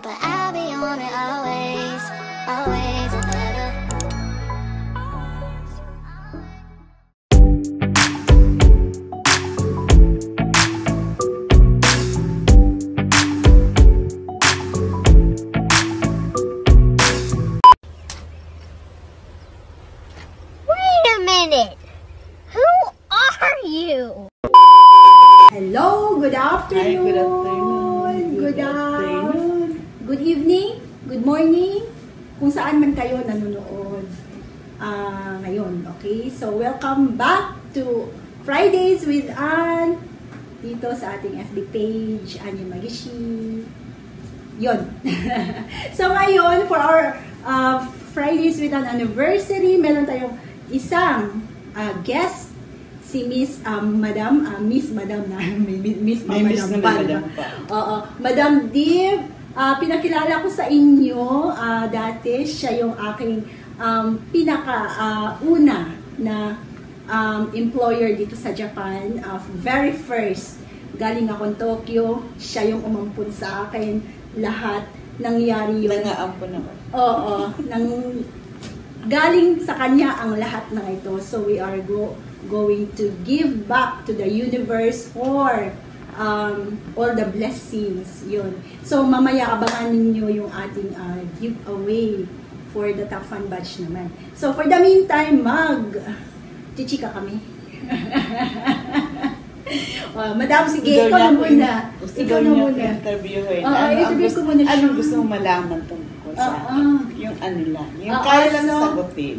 But I'll be on it always, always and ever. Wait a minute! Who are you? Hello, good afternoon. Hi, good afternoon. Good afternoon. Good evening, good morning, kung saan man kayo nanonood ngayon, okay? So, welcome back to Fridays with Ann dito sa ating FB page, Anya Magishi. Yun. So, ngayon, for our Fridays with Ann anniversary, meron tayong isang guest, si Miss Madam na Miss Madam pa. Oo, Madam Div. Pinakilala ko sa inyo dati, siya yung aking pinaka-una na employer dito sa Japan. Very first, galing akong Tokyo, siya yung umampun sa akin. Lahat nangyari yun. Nangaampun ako. Oo, galing sa kanya ang lahat ng ito. So we are going to give back to the universe for all the blessings, yun. So, mamaya abangan ninyo yung ating giveaway for the top fan batch naman. So, for the meantime, chichika kami. Madam, sige, ikaw na muna. Ikaw na muna. Interviewin. Interview ko muna siya. Anong gusto mong malaman tungkol sa yung ano lang? Yung kaya lang sagutin.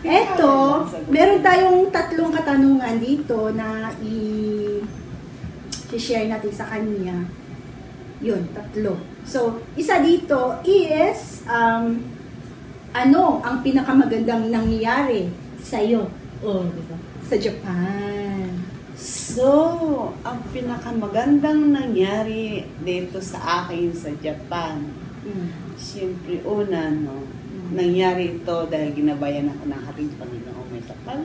Eto, meron tayong tatlong katanungan dito na i-share natin sa kanya. Yun, tatlo. So, isa dito is, ano ang pinakamagandang nangyayari sa'yo? Diba? Sa Japan. So, ang pinakamagandang nangyari dito sa akin sa Japan, siyempre una, nangyari ito dahil ginabayan ako ng ating Panginoong may kapal,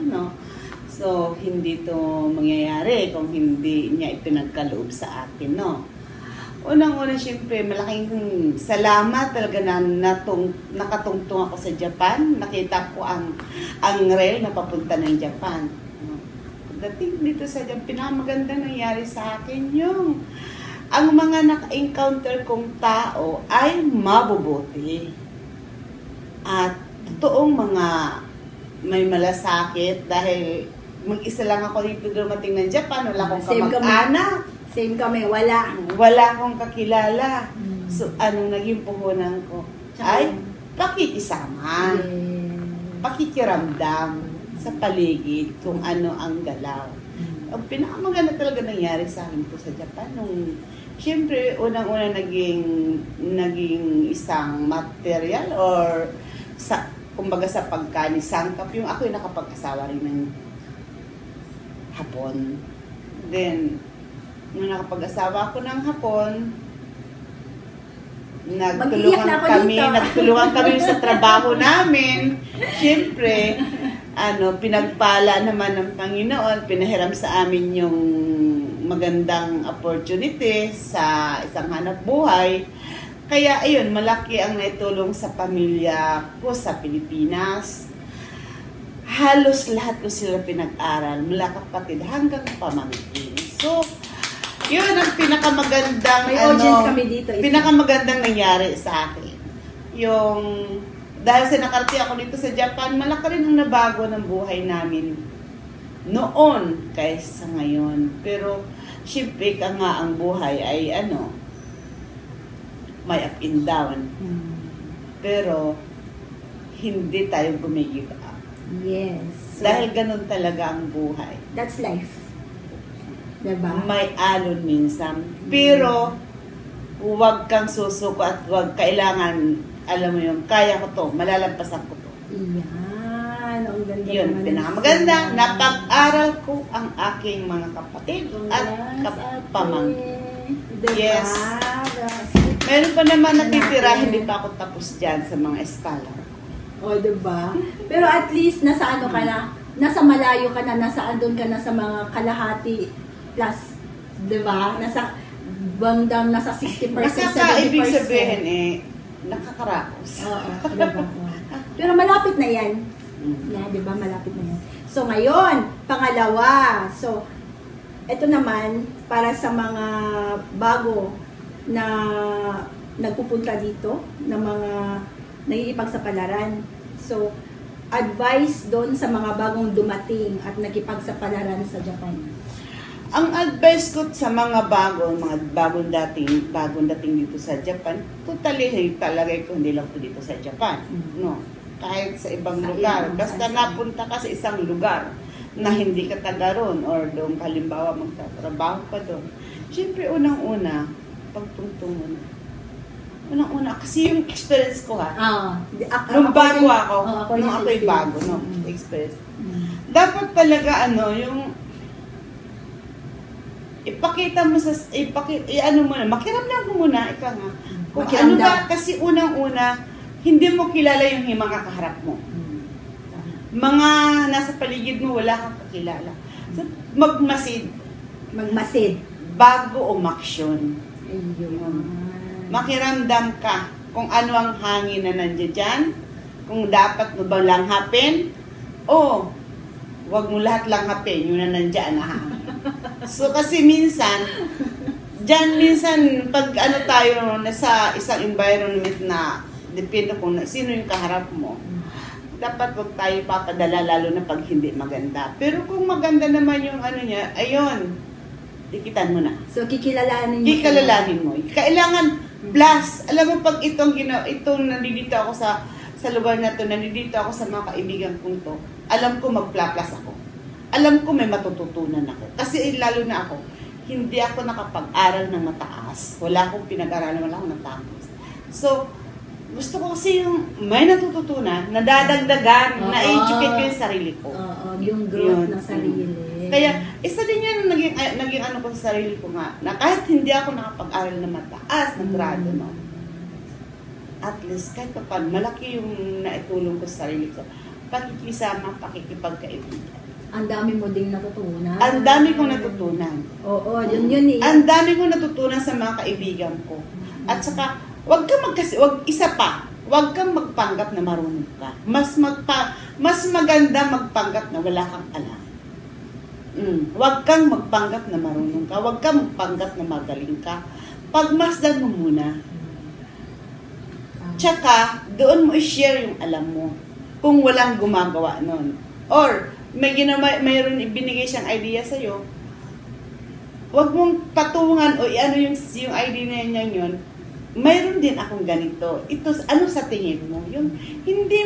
So, hindi ito mangyayari kung hindi niya ipinagkaloob sa akin, Unang-una, siyempre, malaking salamat talaga na nakatungtong ako sa Japan. Nakita ko ang rail na papunta ng Japan. Pagdating dito sa Japan, pinakamagandang nangyari sa akin yung ang mga naka-encounter kong tao ay mabubuti. At totoong mga may malasakit dahil mag-isa lang ako dito dumating ng Japan, wala akong kamag-anak. Same kami, wala. Wala akong kakilala. So, anong naging puhunan ko? Ay, pakikisama. Pakikiramdam sa paligid kung ano ang galaw. Ang pinakamaganda talaga nangyari sa akin po sa Japan nung siyempre, unang-una naging isang material or kumbaga sa pagkanisangkap, yung ako'y nakapag-asawa rin ng Hapon. Then, nung nakapag-asawa ako ng Hapon, nagtulungan kami sa trabaho namin. Siyempre, pinagpala naman ng Panginoon, pinahiram sa amin yung magandang opportunity sa isang hanap buhay. Kaya ayun, malaki ang naitulong sa pamilya ko sa Pilipinas. Halos lahat ko sila pinag-aral, mula kapatid hanggang pamangkin. So, yun ang pinakamagandang kami dito, pinakamagandang nangyari sa akin. Yung dahil sa nakarating ako dito sa Japan, malaki rin ang nabago ng buhay namin noon kaysa ngayon. Pero syempre nga ang buhay ay may up and down. Pero hindi tayo gumigive up. Yes. Dahil ganun talaga ang buhay. That's life. Diba? May alon minsan. Pero, huwag kang susuko at huwag kailangan, alam mo yun, kaya ko to, malalampasan ko to. Yan, ang ganda yun, naman. pinakamaganda, napag-aral ko ang aking mga kapatid at pamangkin. Diba? Yes. Meron pa naman natitira, hindi pa ako tapos dyan sa mga scholar. Diba? Pero at least, nasa ka na, nasa malayo ka na, nasa andun ka na sa mga kalahati plus, 'di ba? bandang nasa 60%, 70%. Nakakaibig sabihin nakakaraos. Oo, diba? Pero malapit na yan. Yeah, di ba? Malapit na yan. So, ngayon, pangalawa. So, ito naman, para sa mga bago na nagpupunta dito, na mga nakikipagsapalaran. So, advice doon sa mga bagong dumating at nakikipagsapalaran sa Japan. Ang advice ko sa mga bagong dating dito sa Japan, totally talaga ko hindi lang po dito sa Japan, no. Kahit sa ibang lugar, basta napunta ka sa isang lugar na hindi ka taga ron or doon halimbawa magtatrabaho ka doon. Siyempre unang-una, pagtungtong mo na. Unang-una, kasi yung experience ko nung bago ako, nung ako'y bago, no, experience. Dapat talaga yung ipakita mo makiramdam ko muna, ika nga. Kung ano ba, kasi unang-una, hindi mo kilala yung mga kaharap mo. Mga nasa paligid mo, wala kang kakilala. So, magmasid. Bago umaksyon. Makiramdam ka kung ano ang hangin na nandiyan dyan, kung dapat mo ba langhapin, o wag mo lahat langhapin, yun na nandiyan na hangin. So, kasi minsan, pag tayo nasa isang environment na depende kung sino yung kaharap mo, dapat wag tayo papadala lalo na pag hindi maganda. Pero kung maganda naman yung niya, ayun, dikitan mo na. So, kikilalanin mo. Kailangan plus, alam mo pag itong nandito ako sa lugar na to, nandito ako sa mga kaibigan kong to, alam ko magpla-plus ako. Alam ko may matututunan ako. Kasi lalo na ako, hindi ako nakapag-aral ng mataas. Wala akong pinag-aralan, wala akong natapos. So, gusto ko kasi yung may natututunan, nadadagdagan, na-educate ko yung sarili ko. Yung growth ng sarili. Kaya, isa din yan naging ko sa sarili ko nga, na kahit hindi ako nakapag-aral ng mataas, ng grado, no? At least, kahit pa malaki yung naitulong ko sa sarili ko. Pakikisama, pakikipagkaibigan. Ang dami mo ding natutunan. Ang dami kong natutunan. Oo, yun eh. Ang dami kong natutunan sa mga kaibigan ko. At saka, wag kang magpanggap na marunong ka. Mas maganda magpanggap na wala kang alam. Wag kang magpanggap na marunong ka. Wag kang magpanggap na magaling ka. Pagmasdan mo muna. Tsaka, doon mo i-share yung alam mo. Kung walang gumagawa nun. Or, mayroon ibinigay siyang idea sa'yo, wag mong patungan o yung idea niya yun, mayroon din akong ganito. Ito, ano sa tingin mo? Yung, hindi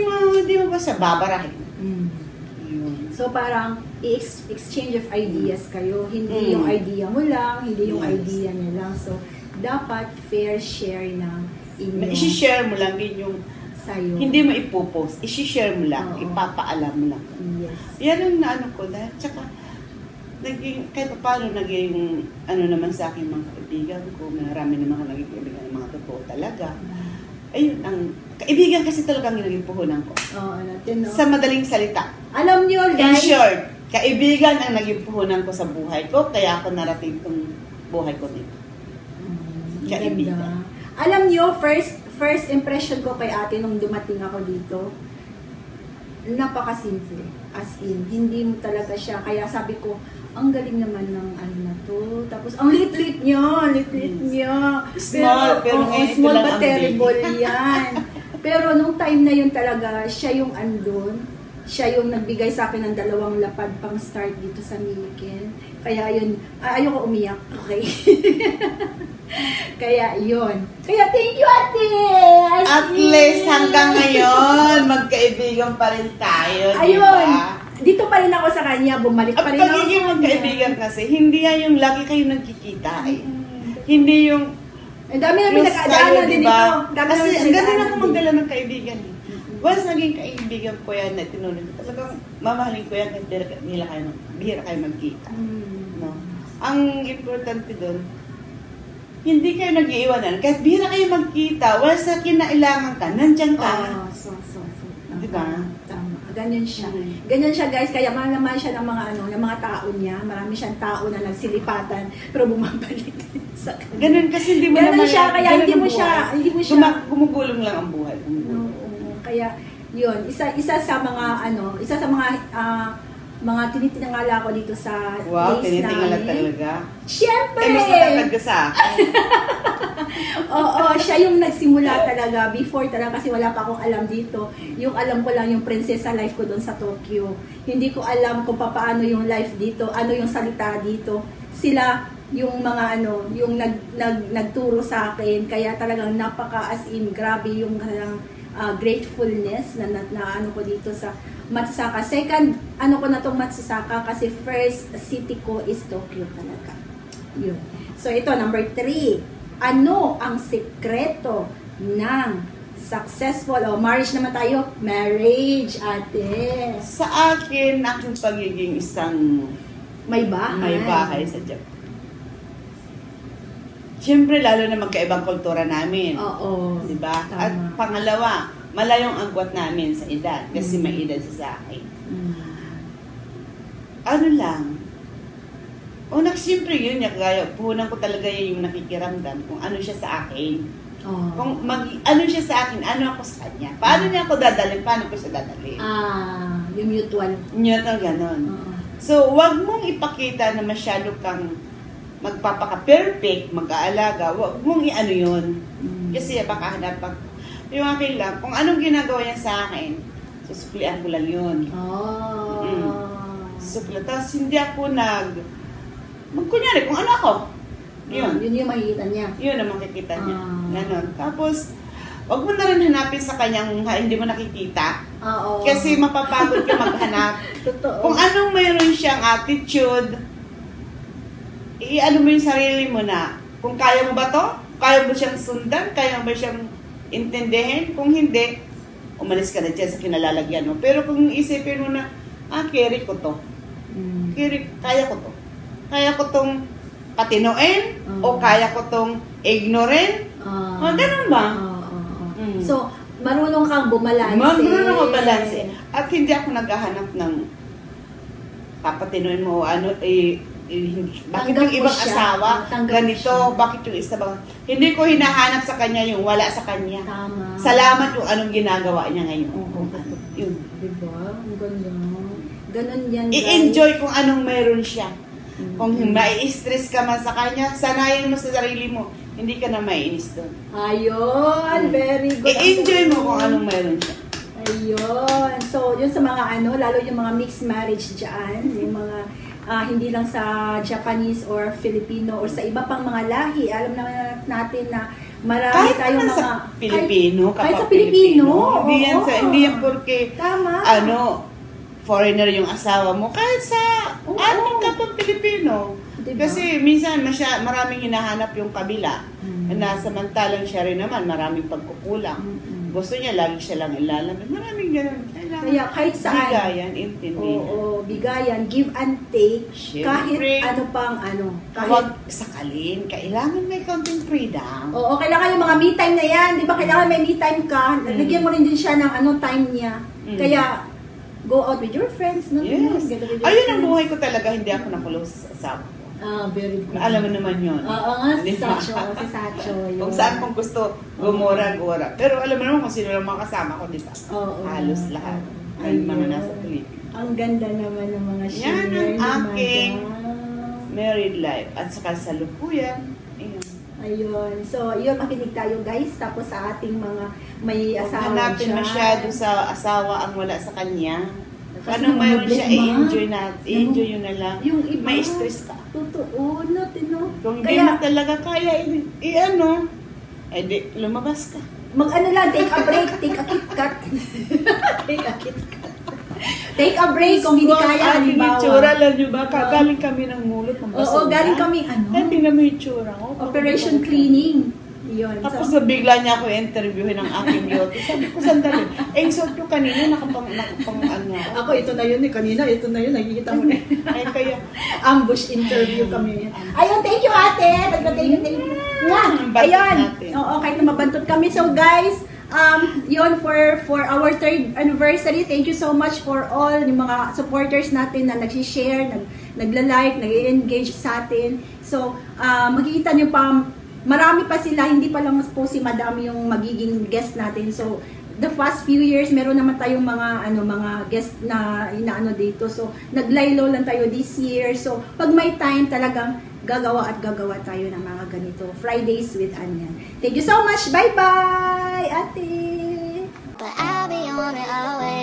mo ba siya babarahin? So, parang exchange of ideas kayo. Hindi yung idea mo lang, hindi yung idea niya lang. So, dapat fair share ng inyo. I-share mo lang din yung sa'yo. Hindi mo ipopost. I-share mo lang. Ipapaalam mo lang. Yes. Yan ang naano ko. Dahil, tsaka, kahit paano naging, naman sa akin mga kaibigan ko, marami naman ako naging kaibigan ng mga totoo talaga. Ayun, kaibigan kasi talagang naging puhunan ko. Sa madaling salita. Alam nyo, guys. In short, kaibigan ang naging puhunan ko sa buhay ko, kaya ako narating itong buhay ko dito. Kaibigan. Alam nyo, first impression ko kay ate nung dumating ako dito, napaka-simple. As in, hindi mo talaga siya. Kaya sabi ko, ang galing naman ng na to. Tapos, ang lit-lit niya. Small, pero small but terrible yan. Pero nung time na yun talaga, siya yung andun. Siya yung nagbigay sa akin ng 2 lapad pang start dito sa Milliken. Kaya yun, ayoko umiyak. Okay. Kaya yun. Kaya thank you, ate! At least hanggang ngayon, magkaibigan pa rin tayo, ayun, diba? Dito pa rin ako sa kanya, bumalik pa rin ako sa kanya. Pagiging magkaibigan kasi, hindi yan yung lagi kayo nagkikita eh. Hindi yung ang dami namin nakadaanan din diba? ito. Kasi ang ganda na akong magdala ng kaibigan eh. Once naging kaibigan ko yan na tinulong ko, talagang mamahalin ko yan kahit bihira kayo magkita. No? Ang importante doon, hindi kayo nag-iiwanan. Kahit bihira kayo magkita, once na kinailangan ka, nandyan ka. So. Diba? Tama. ganyan siya. Mm. Ganyan siya guys, kaya mahal naman siya ng mga ng mga tao niya. Marami siyang tao na nagsilipatan pero bumabalik sa kanya. Ganun kasi hindi mo Ganun naman siya, kaya ganun hindi ang mo siya, buhay. hindi mo siya, Gumugulong lang ang buhay. Gumugulong. oo, kaya yun, isa sa mga tinitingala ko dito sa Wow, days tinitingala namin. talaga. Siyempre! Eh, mas matangkad ka sa akin. Oo, siya yung nagsimula talaga before talaga kasi wala pa akong alam dito. Yung alam ko lang yung prinsesa life ko doon sa Tokyo. Hindi ko alam kung paano yung life dito, ano yung salita dito. Sila yung mga yung nagturo sa akin. Kaya talagang napaka as in grabe yung gratefulness na ano ko dito sa Matsusaka. Second, ko na tong Matsusaka kasi first city ko is Tokyo talaga. Yun. So ito, number 3. Ano ang sekreto ng successful marriage naman tayo? Marriage, ate. Sa akin, aking pagiging isang May bahay. may bahay sa Japan. Siyempre, lalo na magkaibang kultura namin. Oo. Diba? Tama. At pangalawa, malayong agwat namin sa edad kasi may edad sa akin. Ano lang, siyempre yun, kaya puhunan ko talaga yung nakikiramdam kung ano siya sa akin. Oh. Kung ano siya sa akin, ano ako sa kanya. Paano niya ako dadalhin, paano ko siya dadalhin. Yung mutual. Yun ang ganon. Oo. So, wag mong ipakita na masyado kang magpapaka-perfect, mag-aalaga. Wag mong i-ano yun. Kasi baka hanap pag yung akin lang, kung anong ginagawa niya sa akin, susuklian ko lang yun. Susuklian. Tapos hindi ako kunyari, kung ano ako. Yun. Yun yung makikita niya. Yun ang makikita niya. Ganon. Tapos, wag mo na rin hanapin sa kanyang hindi mo nakikita. Oo. Kasi mapapagod ka maghanap. Totoo. Kung anong mayroon siyang attitude, i-ano mo yung sarili mo na, kung kaya mo ba to? Kaya mo siyang sundan? Kaya mo ba siyang intindihin? Kung hindi, umalis ka na dyan sa kinalalagyan mo. Pero kung isipin mo na, carry ko to. Kaya ko to. Kaya ko tong patinuin o kaya ko tong ignorin. Ganun ba? So, marunong kang bumalanse. Marunong ako balanse. At hindi ako naghahanap ng papatinuin mo o bakit Tanggap yung mo ibang siya. asawa Tanggap ganito, mo siya. bakit yung isa ba? Hindi ko hinahanap sa kanya yung wala sa kanya. Tama. Salamat yung anong ginagawa niya ngayon. Oo. Yun. Diba? Ang ganda. Ganon yan, guys. I-enjoy kung anong mayroon siya. Kung mai-stress ka man sa kanya, sanayin mo sa sarili mo. Hindi ka na maiinis doon. Ayun, very good. I-enjoy mo kung anong mayroon siya. Ayun. So, yun sa mga lalo yung mga mixed marriage dyan, yung mga hindi lang sa Japanese or Filipino or sa iba pang mga lahi. Alam naman natin na marami Kahit tayong naman mga... sa Pilipino, kahit sa kapag Pilipino. Hindi yan porque, Tama. foreigner yung asawa mo. Kahit sa Oo. ating kapag Pilipino. Diba? Kasi minsan maraming hinahanap yung kabila. Na samantalang siya rin naman, maraming pagkukulang. Gusto niya, lagi siya lang ilalamig. Maraming ganun. Kaya kahit saan. Bigayan, intindihan. Oo, bigayan, give and take. Siyempre. Kahit kahit Huwag sakalin. Kailangan may konting freedom. Oo, kailangan yung mga me time na yan. Di ba kailangan may me time ka? Lagyan mo rin din siya ng time niya. Kaya, go out with your friends. No? Yes. Get out with your Ayun ang friends. buhay ko talaga. Hindi ako nakulong sa asawa ko. Very good. Alam mo naman yun. Oo nga, si Di ba? Sacho. Si Sacho. Yun. Kung saan kong gusto, gumora. Pero alam mo naman kung sino lang mga kasama ko, di ba? Oo. Halos lahat. Ay, mga nasa Pilipinas. Ang ganda naman ng mga Yan share ang ni aking Madam. married life. At saka sa lukuyan. Ayun. So, yun, makinig tayo guys. Tapos sa ating mga may Huwag asawa hanapin dyan. masyado sa asawa ang wala sa kanya. Kasi Anong mayroon siya, problema. i-enjoy natin. I-enjoy yun na lang. Yung iba, May stress ka. Totoo, no? Kung hindi mo talaga kaya, di lumabas ka. Mag-ano lang, take a break, take a KitKat. Take a KitKat. Take a break kung hindi kaya, Ating halimbawa. itsura, alam nyo ba? Galing kami ng mulot ng basura. Oo, galing kami, Tingnan mo yung itsura ko. Operation cleaning. Yun. Tapos bigla niya ako interviewin ng aking beauty. Sabi ko, sandali. Insult ko kanina, nakapang ano. Ako, ito na yun kanina, ito na yun, nakikita mo na. Ay, kaya, Ambush interview kami. Ayun, thank you ate. Thank you. Nga. Bantot Ayun. natin. Oo, kahit na mabantot kami. So guys, Yun, for our 3rd anniversary, thank you so much for all yung mga supporters natin na nag-share, nagla-like, nag-engage sa atin. So, makikita nyo pa, marami pa sila, hindi pa lang po si Madam yung magiging guest natin. So, the past few years, meron naman tayong mga guest na inaano dito. So, naglaylo lang tayo this year. So, pag may time, talagang gagawa tayo ng mga ganito. Fridays with Anya. Thank you so much. Bye-bye, ate! But I'll be on it always.